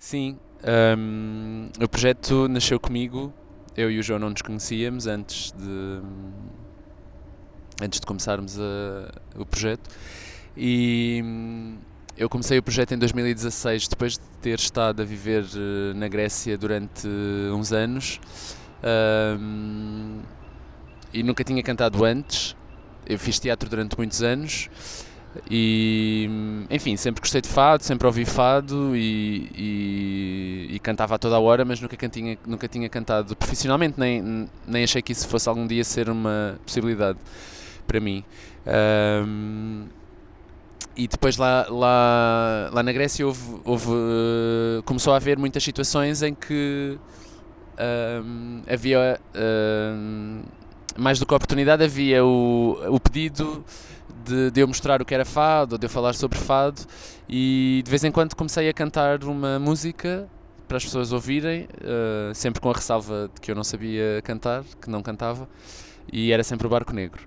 Sim, o projeto nasceu comigo. Eu e o João não nos conhecíamos antes de começarmos o projeto. E eu comecei o projeto em 2016, depois de ter estado a viver na Grécia durante uns anos. E nunca tinha cantado antes. Eu fiz teatro durante muitos anos e, enfim, sempre gostei de fado, sempre ouvi fado e cantava a toda a hora, mas nunca tinha cantado profissionalmente, nem achei que isso fosse algum dia ser uma possibilidade para mim. E depois lá na Grécia começou a haver muitas situações em que havia, mais do que a oportunidade, havia o pedido de eu mostrar o que era fado, ou de eu falar sobre fado, e de vez em quando comecei a cantar uma música para as pessoas ouvirem, sempre com a ressalva de que eu não sabia cantar, que não cantava, e era sempre o Barco Negro.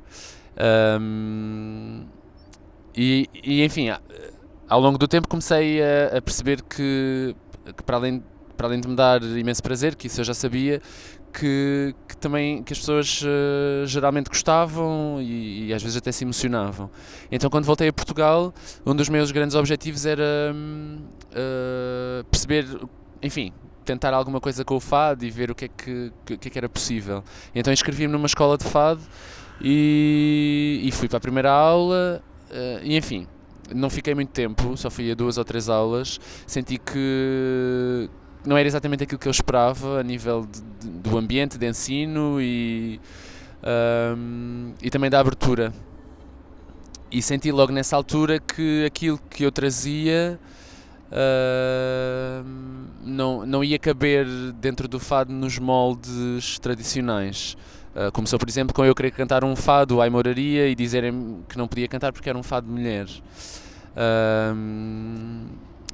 E enfim, ao longo do tempo comecei a perceber que para além de me dar imenso prazer, que isso eu já sabia, que também que as pessoas geralmente gostavam e às vezes até se emocionavam. Então, quando voltei a Portugal, um dos meus grandes objetivos era perceber, enfim, tentar alguma coisa com o fado e ver o que é que era possível. Então inscrevi-me numa escola de fado e fui para a primeira aula e, enfim, não fiquei muito tempo, só fui a 2 ou 3 aulas. Senti que não era exatamente aquilo que eu esperava a nível do ambiente de ensino e também da abertura. E senti logo nessa altura que aquilo que eu trazia não ia caber dentro do fado nos moldes tradicionais. Começou, por exemplo, com eu querer cantar um fado à Moraria e dizerem que não podia cantar porque era um fado de mulher.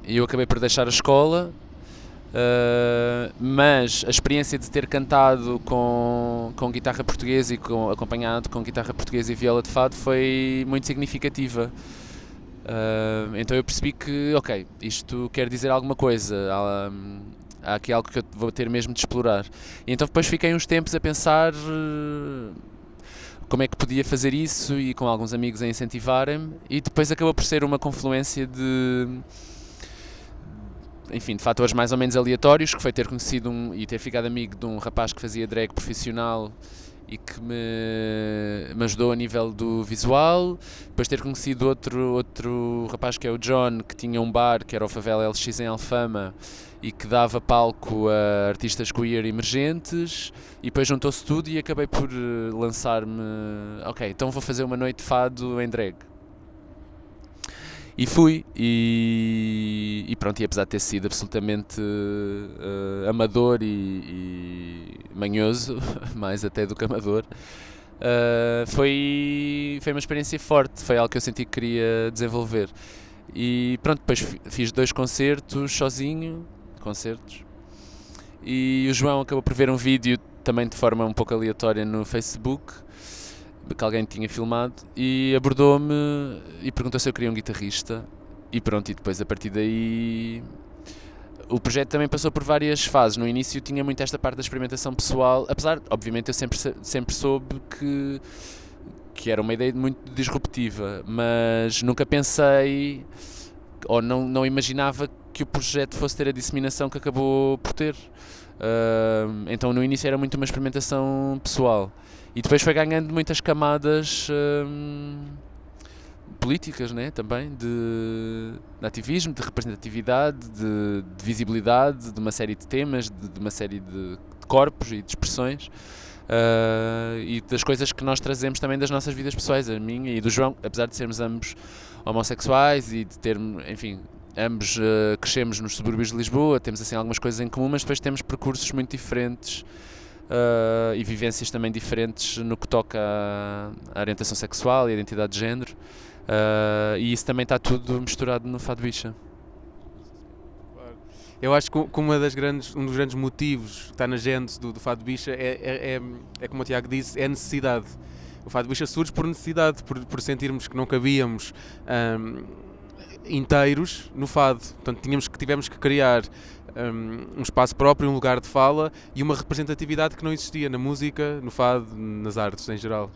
E eu acabei por deixar a escola, mas a experiência de ter cantado com guitarra portuguesa e acompanhado com guitarra portuguesa e viola de fado foi muito significativa. Então eu percebi que, ok, isto quer dizer alguma coisa, há aqui algo que eu vou ter mesmo de explorar. E então depois fiquei uns tempos a pensar como é que podia fazer isso e com alguns amigos a incentivarem-me, e depois acabou por ser uma confluência de fatores mais ou menos aleatórios, que foi ter conhecido e ter ficado amigo de um rapaz que fazia drag profissional e que me ajudou a nível do visual. Depois ter conhecido outro rapaz que é o John, que tinha um bar que era o Favela LX em Alfama e que dava palco a artistas queer emergentes, e depois juntou-se tudo e acabei por lançar-me, ok, então vou fazer uma noite de fado em drag. E fui, e pronto, e apesar de ter sido absolutamente amador e manhoso, mais até do que amador, foi uma experiência forte, foi algo que eu senti que queria desenvolver. E pronto, depois fiz 2 concertos sozinho, e o João acabou por ver um vídeo também de forma um pouco aleatória no Facebook, que alguém tinha filmado, e abordou-me e perguntou se eu queria um guitarrista, e pronto, e depois a partir daí o projeto também passou por várias fases. No início tinha muito esta parte da experimentação pessoal, apesar, obviamente, eu sempre soube que era uma ideia muito disruptiva, mas nunca pensei, ou não imaginava que o projeto fosse ter a disseminação que acabou por ter. Então no início era muito uma experimentação pessoal, e depois foi ganhando muitas camadas políticas, né? Também de ativismo, de representatividade, de visibilidade de uma série de temas, de uma série de corpos e de expressões, e das coisas que nós trazemos também das nossas vidas pessoais, a minha e do João, apesar de sermos ambos homossexuais e de termos, enfim, ambos crescemos nos subúrbios de Lisboa, temos assim algumas coisas em comum, mas depois temos percursos muito diferentes e vivências também diferentes no que toca à orientação sexual e à identidade de género, e isso também está tudo misturado no Fado Bicha. Eu acho que um dos grandes motivos que está na gênese do Fado Bicha é como o Tiago disse, é a necessidade. O Fado Bicha surge por necessidade, por sentirmos que não cabíamos inteiros no fado. Portanto, tivemos que criar um espaço próprio, um lugar de fala e uma representatividade que não existia na música, no fado, nas artes em geral.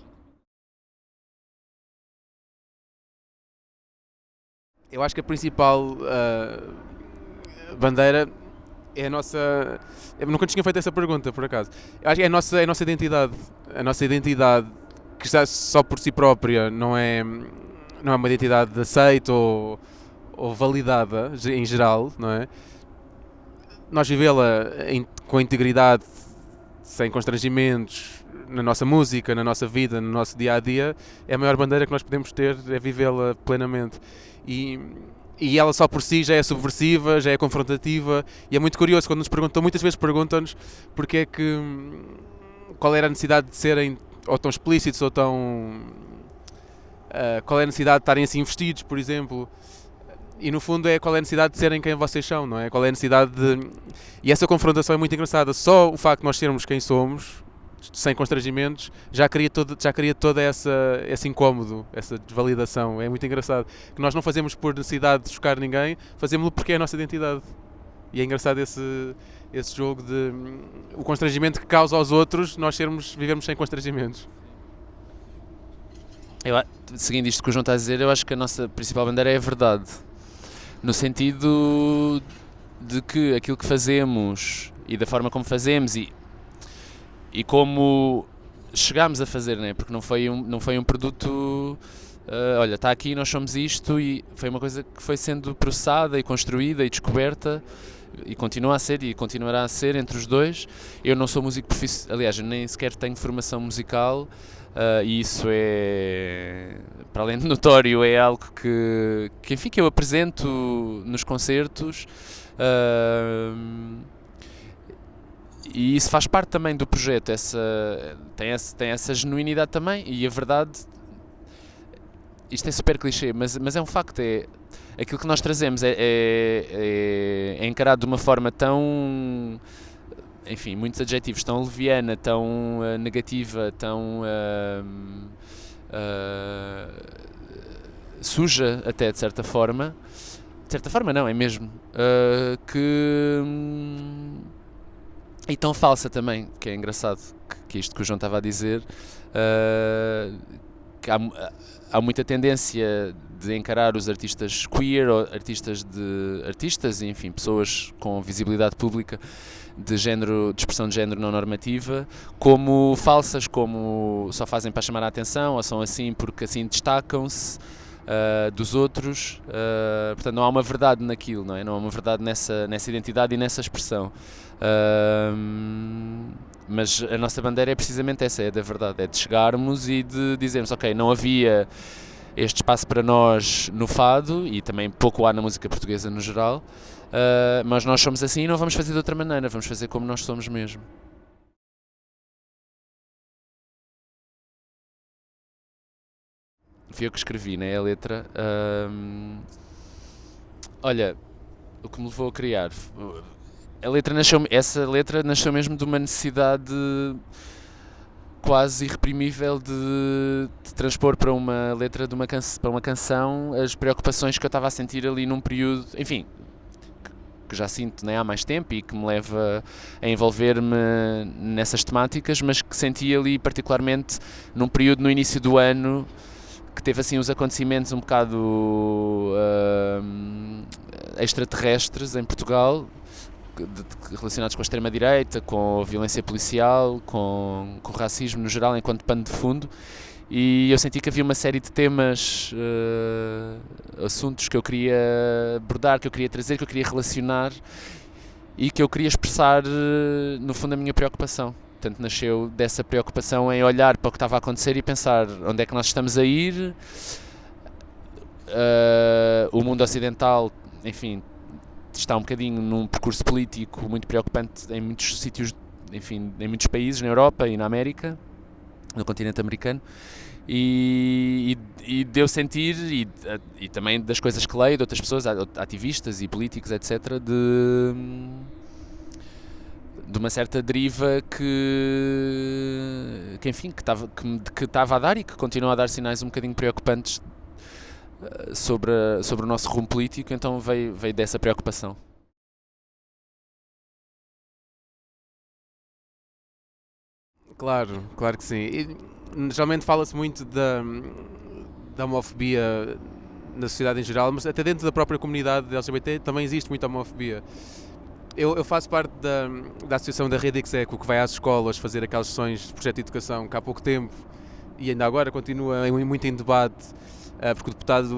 Eu acho que a principal bandeira é a nossa... Eu nunca tinha feito essa pergunta, por acaso. Eu acho que é a nossa identidade. A nossa identidade, que está só por si própria, não é uma identidade aceita ou validada, em geral, não é? Nós vivê-la com integridade, sem constrangimentos, na nossa música, na nossa vida, no nosso dia-a-dia, é a maior bandeira que nós podemos ter, é vivê-la plenamente. E ela só por si já é subversiva, já é confrontativa, e é muito curioso quando nos perguntam, muitas vezes perguntam-nos porque é que, qual era a necessidade de serem ou tão explícitos ou tão... qual é a necessidade de estarem assim vestidos, por exemplo. E no fundo é qual é a necessidade de serem quem vocês são, não é? Qual é a necessidade de... E essa confrontação é muito engraçada. Só o facto de nós sermos quem somos, sem constrangimentos, já cria todo esse incómodo, essa desvalidação. É muito engraçado. Que nós não fazemos por necessidade de chocar ninguém, fazemos-lo porque é a nossa identidade. E é engraçado esse jogo de... o constrangimento que causa aos outros, nós vivemos sem constrangimentos. Seguindo isto que o João está a dizer, eu acho que a nossa principal bandeira é a verdade. No sentido de que aquilo que fazemos e da forma como fazemos e como chegámos a fazer, né? Porque não foi um produto, olha, está aqui, nós somos isto, e foi uma coisa que foi sendo processada e construída e descoberta e continua a ser e continuará a ser entre os dois. Eu não sou músico profissional, aliás, eu nem sequer tenho formação musical. E isso é, para além de notório, é algo que eu apresento nos concertos, e isso faz parte também do projeto, tem essa genuinidade também, e a verdade, isto é super clichê, mas é um facto, aquilo que nós trazemos é encarado de uma forma tão... Enfim, muitos adjetivos, tão leviana, tão negativa, tão suja até, de certa forma. De certa forma não, é mesmo. E tão falsa também, que é engraçado, que isto que o João estava a dizer, que há muita tendência de encarar os artistas queer, ou artistas, enfim, pessoas com visibilidade pública, de expressão de género não normativa, como falsas, como só fazem para chamar a atenção, ou são assim porque assim destacam-se dos outros. Portanto, não há uma verdade naquilo, não é? Não há uma verdade nessa identidade e nessa expressão. Mas a nossa bandeira é precisamente essa, é da verdade, é de chegarmos e de dizermos, ok, não havia este espaço para nós no fado, e também pouco há na música portuguesa no geral, mas nós somos assim e não vamos fazer de outra maneira, vamos fazer como nós somos mesmo. Fui eu que escrevi, né, a letra. Olha, o que me levou a criar... Essa letra nasceu mesmo de uma necessidade quase irreprimível de transpor para uma letra para uma canção as preocupações que eu estava a sentir ali num período, enfim, que já sinto, né, há mais tempo e que me leva a envolver-me nessas temáticas, mas que senti ali particularmente num período no início do ano que teve assim uns acontecimentos um bocado extraterrestres em Portugal, relacionados com a extrema-direita, com a violência policial, com o racismo no geral, enquanto pano de fundo, e eu senti que havia uma série de temas, assuntos que eu queria abordar, que eu queria trazer, que eu queria relacionar e que eu queria expressar, no fundo, a minha preocupação. Portanto, nasceu dessa preocupação em olhar para o que estava a acontecer e pensar onde é que nós estamos a ir. O mundo ocidental, enfim, está um bocadinho num percurso político muito preocupante em muitos sítios, enfim, em muitos países, na Europa e na América, no continente americano, e deu sentir, e também das coisas que leio de outras pessoas, ativistas e políticos, etc., de uma certa deriva que enfim, que estava a dar e que continua a dar sinais um bocadinho preocupantes sobre o nosso rumo político, então veio dessa preocupação. Claro, claro que sim. E, geralmente fala-se muito da homofobia na sociedade em geral, mas até dentro da própria comunidade LGBT também existe muita homofobia. Eu faço parte da associação da Rede Execo, que vai às escolas fazer aquelas sessões de projeto de educação que há pouco tempo e ainda agora continua muito em debate, porque o deputado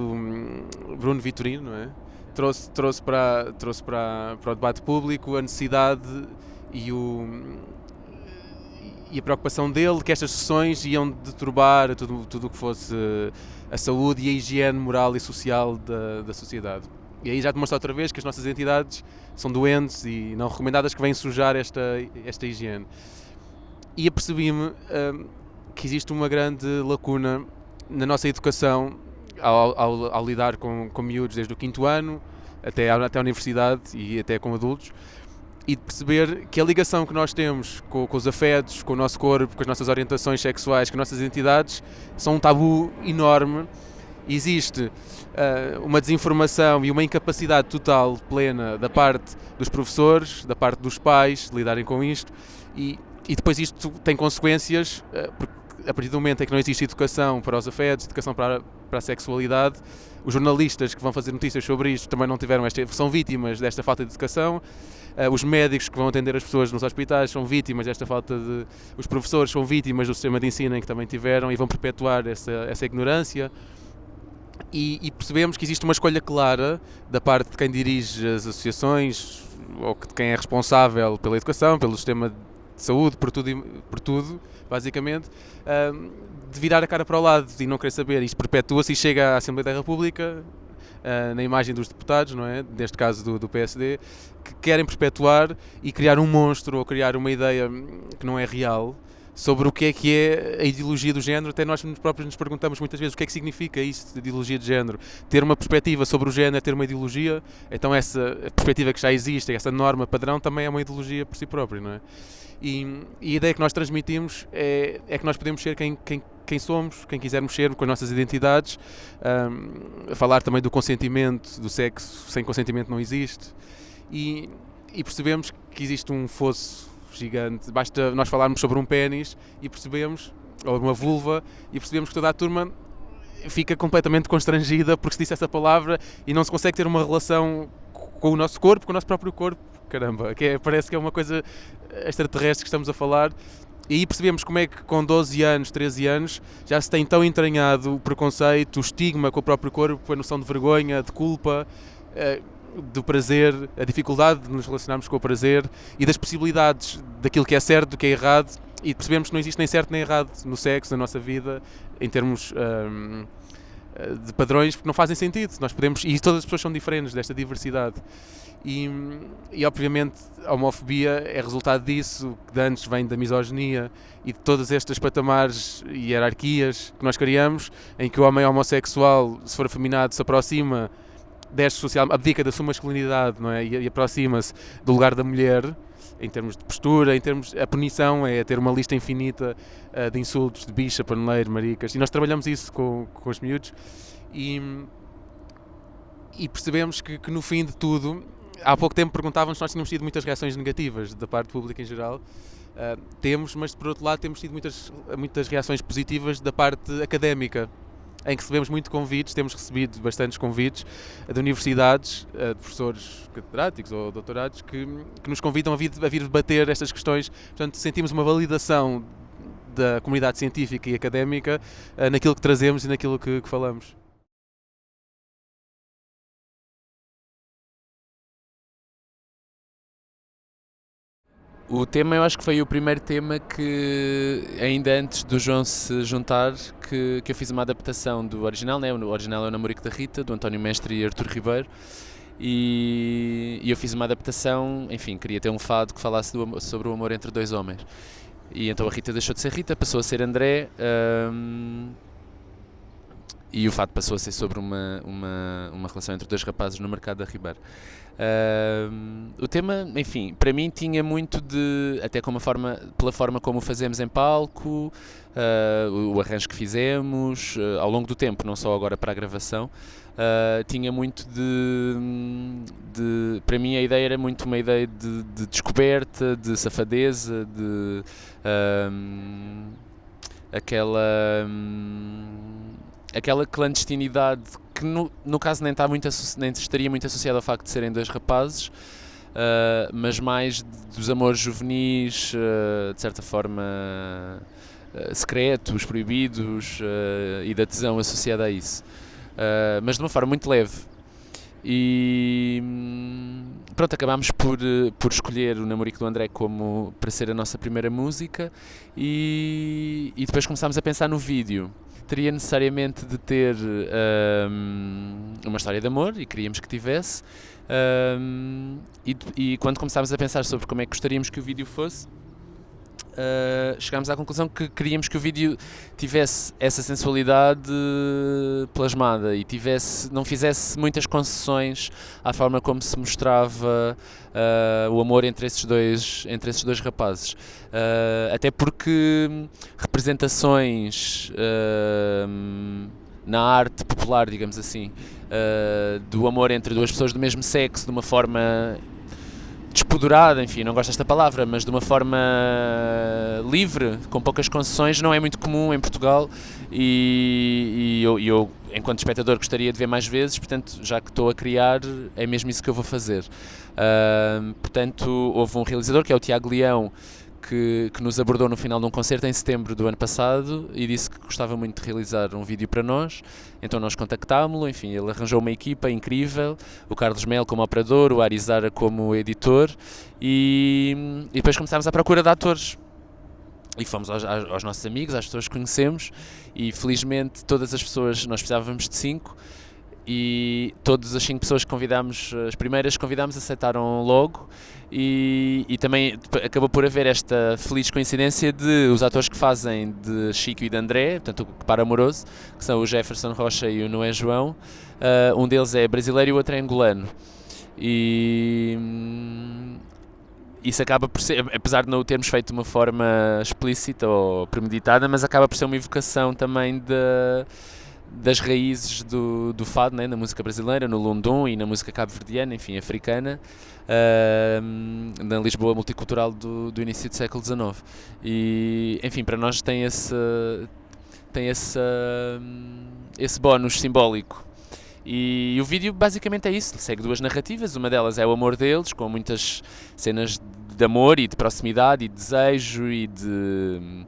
Bruno Vitorino, não é? trouxe para o debate público a necessidade e a preocupação dele que estas sessões iam deturbar tudo o que fosse a saúde e a higiene moral e social da sociedade. E aí já demonstra outra vez que as nossas entidades são doentes e não recomendadas, que vêm sujar esta higiene. E apercebi-me que existe uma grande lacuna na nossa educação ao lidar com miúdos desde o 5º ano até a universidade e até com adultos, e de perceber que a ligação que nós temos com os afetos, com o nosso corpo, com as nossas orientações sexuais, com as nossas identidades, são um tabu enorme. Existe uma desinformação e uma incapacidade total, plena, da parte dos professores, da parte dos pais, de lidarem com isto, e depois isto tem consequências, porque a partir do momento em que não existe educação para os afetos, educação para a sexualidade, os jornalistas que vão fazer notícias sobre isto também não tiveram são vítimas desta falta de educação. Os médicos que vão atender as pessoas nos hospitais são vítimas desta falta de... Os professores são vítimas do sistema de ensino em que também tiveram e vão perpetuar essa ignorância. E percebemos que existe uma escolha clara da parte de quem dirige as associações ou de quem é responsável pela educação, pelo sistema de saúde, por tudo basicamente, de virar a cara para o lado e não querer saber. Isto perpetua-se e chega à Assembleia da República, na imagem dos deputados, não é? Neste caso do PSD, que querem perpetuar e criar um monstro ou criar uma ideia que não é real sobre o que é a ideologia do género. Até nós próprios nos perguntamos muitas vezes o que é que significa isto de ideologia de género. Ter uma perspectiva sobre o género é ter uma ideologia, então essa perspectiva que já existe, essa norma padrão, também é uma ideologia por si própria, não é? E a ideia que nós transmitimos é que nós podemos ser quem somos, quem quisermos ser, com as nossas identidades, a falar também do consentimento, do sexo sem consentimento não existe, e percebemos que existe um fosso gigante. Basta nós falarmos sobre um pénis e percebemos, ou uma vulva, e percebemos que toda a turma fica completamente constrangida porque se disse essa palavra e não se consegue ter uma relação com o nosso corpo, com o nosso próprio corpo. Caramba, parece que é uma coisa extraterrestre que estamos a falar. E aí percebemos como é que com 12 anos, 13 anos, já se tem tão entranhado o preconceito, o estigma com o próprio corpo, a noção de vergonha, de culpa, do prazer, a dificuldade de nos relacionarmos com o prazer e das possibilidades daquilo que é certo, do que é errado, e percebemos que não existe nem certo nem errado no sexo, na nossa vida, em termos de padrões, porque não fazem sentido. Nós podemos, e todas as pessoas são diferentes, desta diversidade. E obviamente a homofobia é resultado disso, que de antes vem da misoginia e de todas estas patamares e hierarquias que nós criamos, em que o homem homossexual, se for afeminado, se aproxima, desce social, abdica da sua masculinidade, não é? E aproxima-se do lugar da mulher, em termos de postura, a punição é ter uma lista infinita de insultos, de bicha, paneleiro, maricas, e nós trabalhamos isso com os miúdos, e percebemos que no fim de tudo, há pouco tempo perguntávamos se nós tínhamos tido muitas reações negativas da parte pública em geral. Temos, mas por outro lado temos tido muitas reações positivas da parte académica, em que recebemos muito convites, temos recebido bastantes convites de universidades, de professores catedráticos ou doutorados que nos convidam a vir debater estas questões. Portanto, sentimos uma validação da comunidade científica e académica naquilo que trazemos e naquilo que falamos. O tema, eu acho que foi o primeiro tema que, ainda antes do João se juntar, que eu fiz uma adaptação do original, né? O original é o Namorico da Rita, do António Mestre e Artur Ribeiro, e eu fiz uma adaptação, enfim, queria ter um fado que falasse sobre o amor entre dois homens. E então a Rita deixou de ser Rita, passou a ser André, e o fato passou a ser sobre uma relação entre dois rapazes no mercado da Ribeira. O tema, enfim, para mim tinha muito de, até pela forma como o fazemos em palco, o arranjo que fizemos, ao longo do tempo, não só agora para a gravação, tinha muito para mim a ideia era muito uma ideia de descoberta, de safadeza, de aquela clandestinidade que no caso nem estaria muito associada ao facto de serem dois rapazes, mas mais dos amores juvenis, de certa forma secretos, proibidos, e da tesão associada a isso, mas de uma forma muito leve. E pronto, acabámos por escolher o Namorico do André para ser a nossa primeira música, e depois começámos a pensar no vídeo. Teria necessariamente de ter uma história de amor, e queríamos que tivesse, e quando começámos a pensar sobre como é que gostaríamos que o vídeo fosse, chegámos à conclusão que queríamos que o vídeo tivesse essa sensualidade plasmada e não fizesse muitas concessões à forma como se mostrava o amor entre esses dois rapazes, até porque representações na arte popular, digamos assim, do amor entre duas pessoas do mesmo sexo de uma forma despoderada, enfim, não gosto desta palavra, mas de uma forma livre, com poucas concessões, não é muito comum em Portugal, e eu, enquanto espectador, gostaria de ver mais vezes. Portanto, já que estou a criar, é mesmo isso que eu vou fazer. Portanto, houve um realizador, que é o Tiago Leão, que nos abordou no final de um concerto em setembro do ano passado e disse que gostava muito de realizar um vídeo para nós. Então nós contactámo-lo, enfim, ele arranjou uma equipa incrível, o Carlos Mel como operador, o Arizara como editor, e depois começámos à procura de atores. E fomos aos nossos amigos, às pessoas que conhecemos, e felizmente todas as pessoas, nós precisávamos de 5, e todas as 5 pessoas que convidámos, as primeiras que convidámos, aceitaram logo, e também acabou por haver esta feliz coincidência de os atores que fazem de Chico e de André, portanto o par amoroso, que são o Jefferson Rocha e o Noé João, um deles é brasileiro e o outro é angolano, e isso acaba por ser, apesar de não o termos feito de uma forma explícita ou premeditada, mas acaba por ser uma evocação também das raízes do fado, né, na música brasileira, no Lundum e na música cabo-verdiana, enfim, africana, na Lisboa multicultural do início do século XIX. E, enfim, para nós tem esse bónus simbólico. E o vídeo basicamente é isso, segue 2 narrativas, uma delas é o amor deles, com muitas cenas de amor e de proximidade e de desejo e de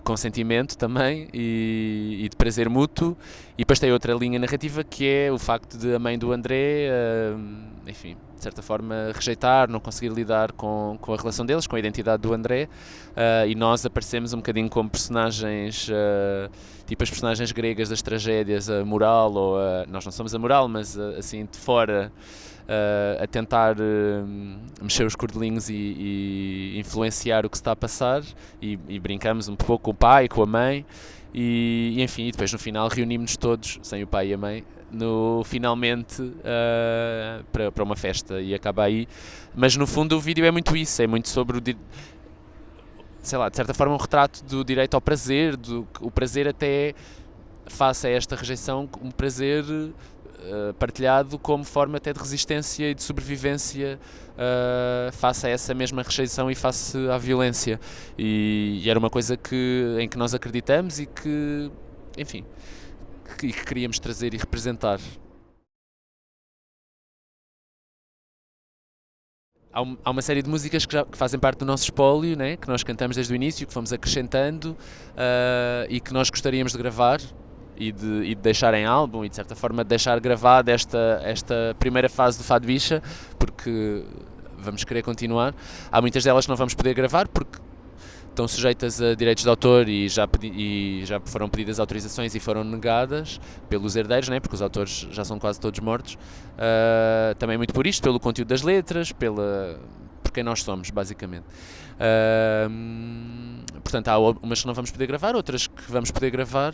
consentimento também, e de prazer mútuo, e depois tem outra linha narrativa que é o facto de a mãe do André, enfim, de certa forma rejeitar, não conseguir lidar com a relação deles, com a identidade do André, e nós aparecemos um bocadinho como personagens, tipo as personagens gregas das tragédias, a moral, nós não somos a moral, mas assim de fora, a tentar mexer os cordelinhos e influenciar o que se está a passar, e brincamos um pouco com o pai, com a mãe, e enfim, e depois no final reunimos-nos todos, sem o pai e a mãe, finalmente para uma festa, e acaba aí. Mas no fundo o vídeo é muito isso, é muito sobre sei lá, de certa forma um retrato do direito ao prazer, o prazer até face a esta rejeição, um prazer partilhado como forma até de resistência e de sobrevivência face a essa mesma rejeição e face à violência, e era uma coisa em que nós acreditamos e que, enfim, que queríamos trazer e representar. Há uma série de músicas que fazem parte do nosso espólio, né, que nós cantamos desde o início, que fomos acrescentando, e que nós gostaríamos de gravar e de deixar em álbum, e de certa forma de deixar gravada esta primeira fase do Fado Bicha, porque vamos querer continuar. Há muitas delas que não vamos poder gravar porque estão sujeitas a direitos de autor e já foram pedidas autorizações e foram negadas pelos herdeiros, né? Porque os autores já são quase todos mortos. Também muito por isto, pelo conteúdo das letras, porque por quem nós somos, basicamente. Portanto, há umas que não vamos poder gravar, outras que vamos poder gravar,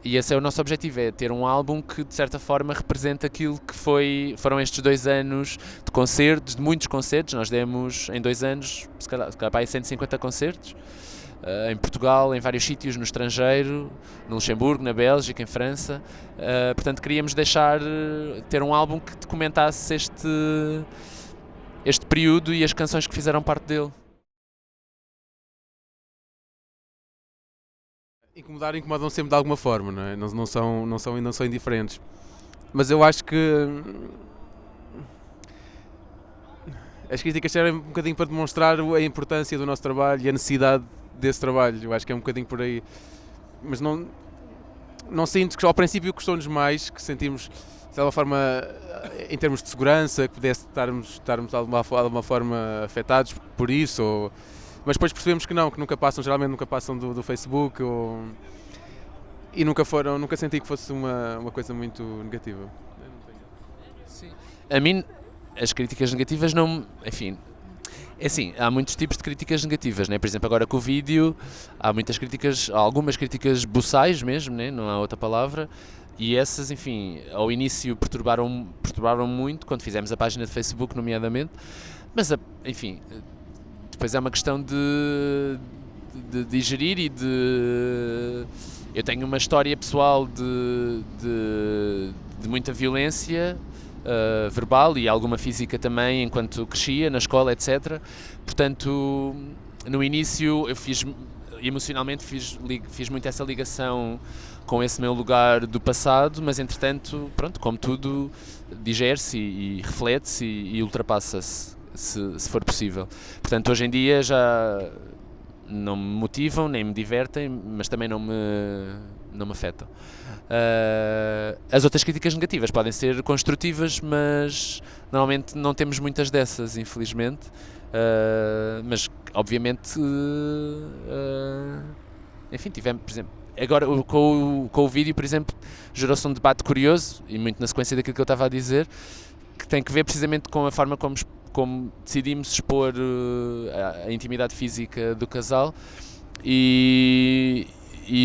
e esse é o nosso objetivo, é ter um álbum que de certa forma representa aquilo que foram estes 2 anos de concertos, de muitos concertos. Nós demos em 2 anos, se calhar 150 concertos, em Portugal, em vários sítios, no estrangeiro, no Luxemburgo, na Bélgica, em França. Portanto, queríamos ter um álbum que documentasse este período e as canções que fizeram parte dele. Incomodam sempre de alguma forma, não é? Não são indiferentes. Mas eu acho que as críticas servem um bocadinho para demonstrar a importância do nosso trabalho e a necessidade desse trabalho. Eu acho que é um bocadinho por aí. Mas não sinto que ao princípio custou-nos mais, que sentimos de alguma forma, em termos de segurança, que pudesse estarmos de alguma forma afetados por isso, mas depois percebemos que geralmente nunca passam do Facebook, e nunca senti que fosse uma coisa muito negativa. Sim. A mim, as críticas negativas não... Enfim, é assim, há muitos tipos de críticas negativas, né? Por exemplo, agora com o vídeo, há algumas críticas boçais mesmo, né? Não há outra palavra, e essas, enfim, ao início perturbaram muito, quando fizemos a página de Facebook, nomeadamente, mas, enfim, depois é uma questão de digerir e de... Eu tenho uma história pessoal de muita violência verbal e alguma física também, enquanto crescia na escola, etc. Portanto, no início eu emocionalmente fiz muito essa ligação com esse meu lugar do passado, mas entretanto, pronto, como tudo, digere-se e reflete-se e ultrapassa-se, se for possível. Portanto, hoje em dia já não me motivam, nem me divertem, mas também não me afetam. As outras críticas negativas podem ser construtivas, mas normalmente não temos muitas dessas, infelizmente. Mas obviamente, enfim, tivemos, por exemplo, agora com o vídeo, por exemplo, gerou-se um debate curioso, e muito na sequência daquilo que eu estava a dizer, que tem que ver precisamente com a forma como decidimos expor a intimidade física do casal, e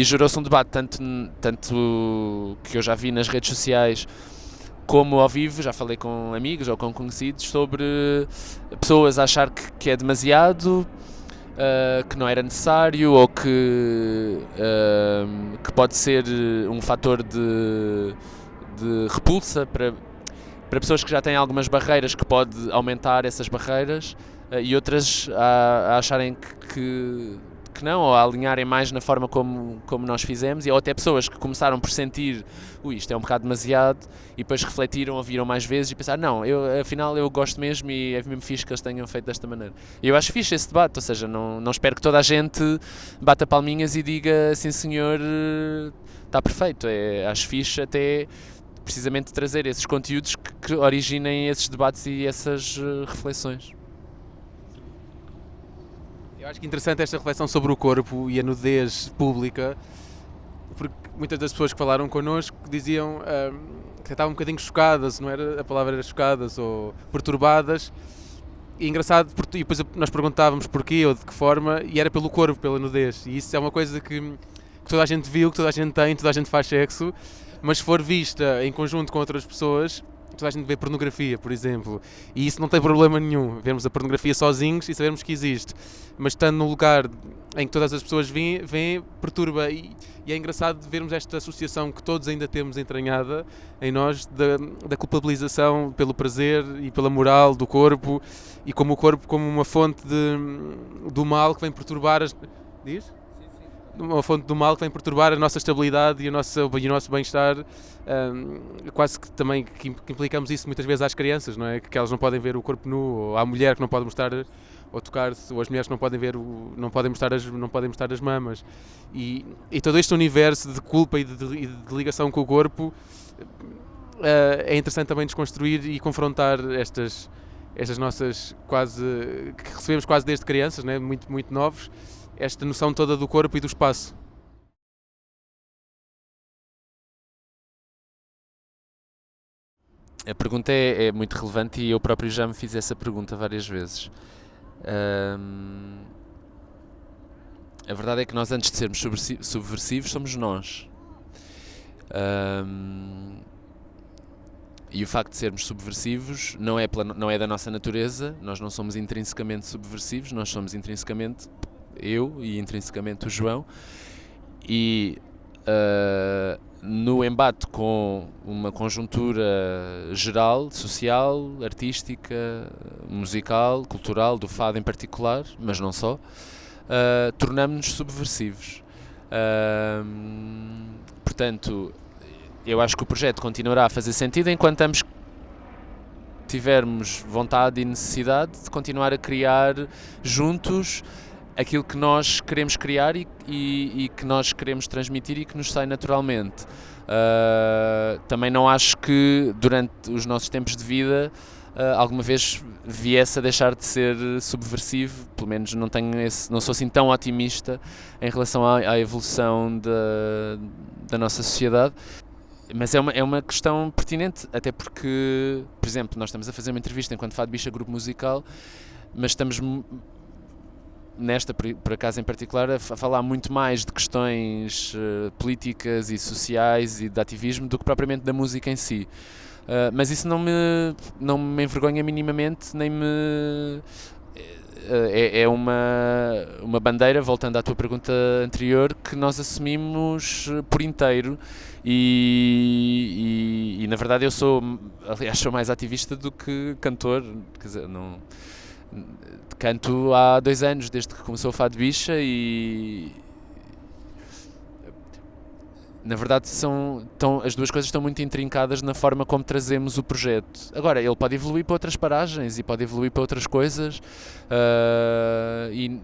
gerou-se um debate tanto que eu já vi nas redes sociais como ao vivo. Já falei com amigos ou com conhecidos sobre pessoas a achar que é demasiado, que não era necessário, ou que pode ser um fator de repulsa para pessoas que já têm algumas barreiras, que pode aumentar essas barreiras, e outras a acharem que não, ou a alinharem mais na forma como nós fizemos, ou até pessoas que começaram por sentir isto é um bocado demasiado, e depois refletiram, ouviram mais vezes e pensaram, não, afinal eu gosto mesmo, e é mesmo fixe que eles tenham feito desta maneira. E eu acho fixe esse debate, ou seja, não espero que toda a gente bata palminhas e diga, sim senhor, está perfeito. Acho fixe até precisamente trazer esses conteúdos que originem esses debates e essas reflexões. Eu acho que é interessante esta reflexão sobre o corpo e a nudez pública, porque muitas das pessoas que falaram connosco diziam que estavam um bocadinho chocadas, não era? A palavra era chocadas ou perturbadas, e engraçado, e depois nós perguntávamos porquê ou de que forma, e era pelo corpo, pela nudez, e isso é uma coisa que toda a gente viu, que toda a gente tem, toda a gente faz sexo, mas se for vista em conjunto com outras pessoas, toda a gente vê pornografia, por exemplo, e isso não tem problema nenhum, vermos a pornografia sozinhos e sabermos que existe, mas estando num lugar em que todas as pessoas veem, perturba, e é engraçado vermos esta associação que todos ainda temos entranhada em nós, da culpabilização pelo prazer e pela moral do corpo, e como o corpo como uma fonte do mal que vem perturbar Diz? Uma fonte do mal que vem perturbar a nossa estabilidade e o nosso bem-estar, quase que também que implicamos isso muitas vezes às crianças, não é? Que elas não podem ver o corpo nu, ou à mulher que não pode mostrar ou tocar-se, ou as mulheres que não podem mostrar as mamas, e todo este universo de culpa e de ligação com o corpo, é interessante também desconstruir e confrontar estas nossas que recebemos quase desde crianças, não é? Muito, muito novos, esta noção toda do corpo e do espaço. A pergunta é muito relevante e eu próprio já me fiz essa pergunta várias vezes. A verdade é que nós, antes de sermos subversivos, somos nós. E o facto de sermos subversivos não é da nossa natureza. Nós não somos intrinsecamente subversivos, nós somos intrinsecamente eu e intrinsecamente o João. E no embate com uma conjuntura geral, social, artística, musical, cultural, do fado em particular, mas não só, tornamos-nos subversivos. Portanto, eu acho que o projeto continuará a fazer sentido enquanto ambos tivermos vontade e necessidade de continuar a criar juntos aquilo que nós queremos criar e que nós queremos transmitir e que nos sai naturalmente. Também não acho que durante os nossos tempos de vida alguma vez viesse a deixar de ser subversivo, pelo menos não sou assim tão otimista em relação à evolução da nossa sociedade. Mas é uma questão pertinente, até porque, por exemplo, nós estamos a fazer uma entrevista enquanto Fado Bicha Grupo Musical, mas estamos nesta, por acaso em particular, a falar muito mais de questões políticas e sociais e de ativismo do que propriamente da música em si. Mas isso não me envergonha minimamente, nem me... É uma bandeira, voltando à tua pergunta anterior, que nós assumimos por inteiro e na verdade eu sou mais ativista do que cantor, quer dizer, não... Canto há 2 anos, desde que começou o Fado Bicha, e na verdade as duas coisas estão muito intrincadas na forma como trazemos o projeto. Agora, ele pode evoluir para outras paragens e pode evoluir para outras coisas, e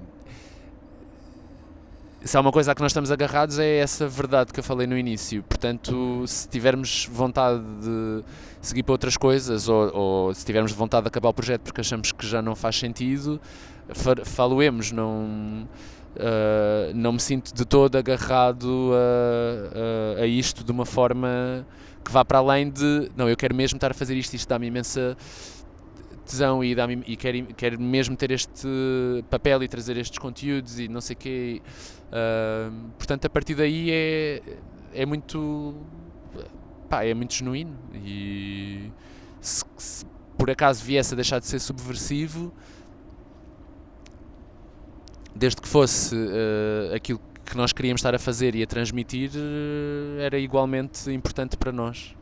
se há uma coisa a que nós estamos agarrados é essa verdade que eu falei no início. Portanto, se tivermos vontade de seguir para outras coisas ou se tivermos vontade de acabar o projeto porque achamos que já não faz sentido, falo-emos, não me sinto de todo agarrado a isto de uma forma que vá para além de não, eu quero mesmo estar a fazer isto dá-me imensa tesão e quero mesmo ter este papel e trazer estes conteúdos e não sei o quê. Portanto, a partir daí é muito genuíno, e se por acaso viesse a deixar de ser subversivo, desde que fosse aquilo que nós queríamos estar a fazer e a transmitir, era igualmente importante para nós.